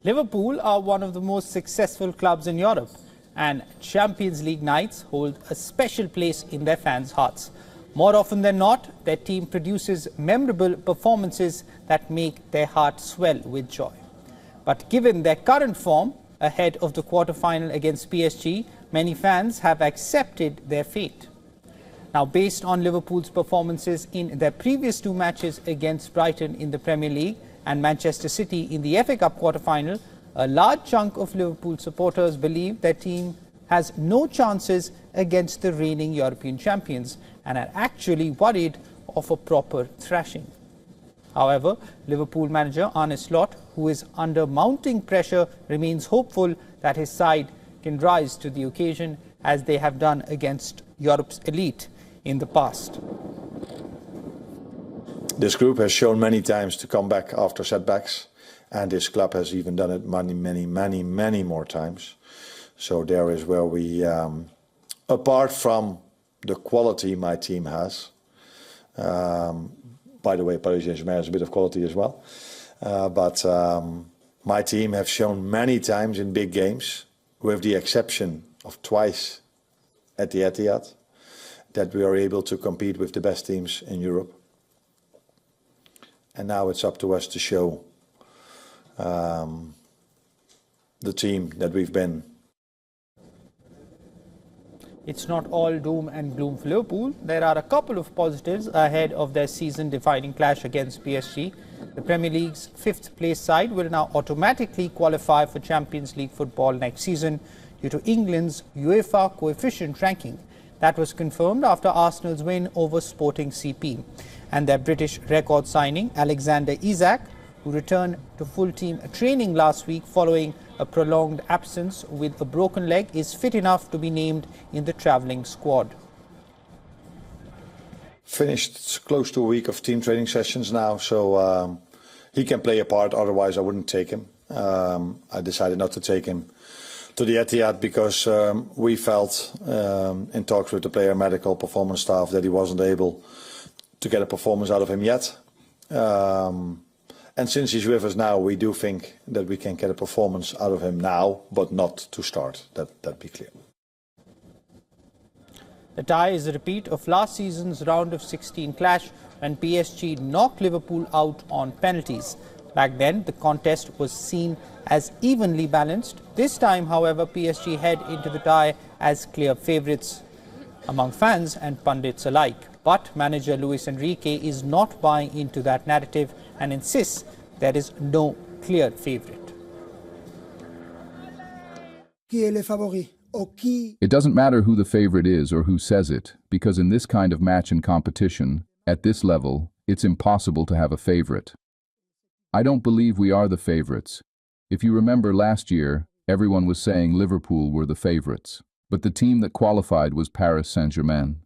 Liverpool are one of the most successful clubs in Europe, and Champions League nights hold a special place in their fans' hearts. More often than not, their team produces memorable performances that make their heart swell with joy. But given their current form, ahead of the quarter-final against PSG, many fans have accepted their fate. Now, based on Liverpool's performances in their previous two matches against Brighton in the Premier League and Manchester City in the FA Cup quarter-final, a large chunk of Liverpool supporters believe their team has no chances against the reigning European champions and are actually worried of a proper thrashing. However, Liverpool manager Arne Slot, who is under mounting pressure, remains hopeful that his side can rise to the occasion as they have done against Europe's elite in the past. This group has shown many times to come back after setbacks, and this club has even done it many more times. So there is where we, apart from the quality my team has, by the way, Paris Saint-Germain has a bit of quality as well, but my team have shown many times in big games, with the exception of twice at the Etihad, that we are able to compete with the best teams in Europe. And now it's up to us to show the team that we've been. It's not all doom and gloom for Liverpool. There are a couple of positives ahead of their season-defining clash against PSG. The Premier League's fifth-place side will now automatically qualify for Champions League football next season due to England's UEFA coefficient ranking. That was confirmed after Arsenal's win over Sporting CP. And their British record signing, Alexander Isak, who returned to full-team training last week following a prolonged absence with a broken leg, is fit enough to be named in the travelling squad. Finished close to a week of team training sessions now, so he can play a part, otherwise I wouldn't take him. I decided not to take him to the Etihad because we felt in talks with the player medical performance staff that he wasn't able to get a performance out of him yet. And since he's with us now, we do think that we can get a performance out of him now, but not to start. That be clear. The tie is a repeat of last season's round of 16 clash when PSG knocked Liverpool out on penalties. Back then, the contest was seen as evenly balanced. This time, however, PSG head into the tie as clear favourites among fans and pundits alike. But manager Luis Enrique is not buying into that narrative and insists there is no clear favourite. It doesn't matter who the favourite is or who says it, because in this kind of match and competition, at this level, it's impossible to have a favourite. I don't believe we are the favourites. If you remember last year, everyone was saying Liverpool were the favourites, but the team that qualified was Paris Saint-Germain.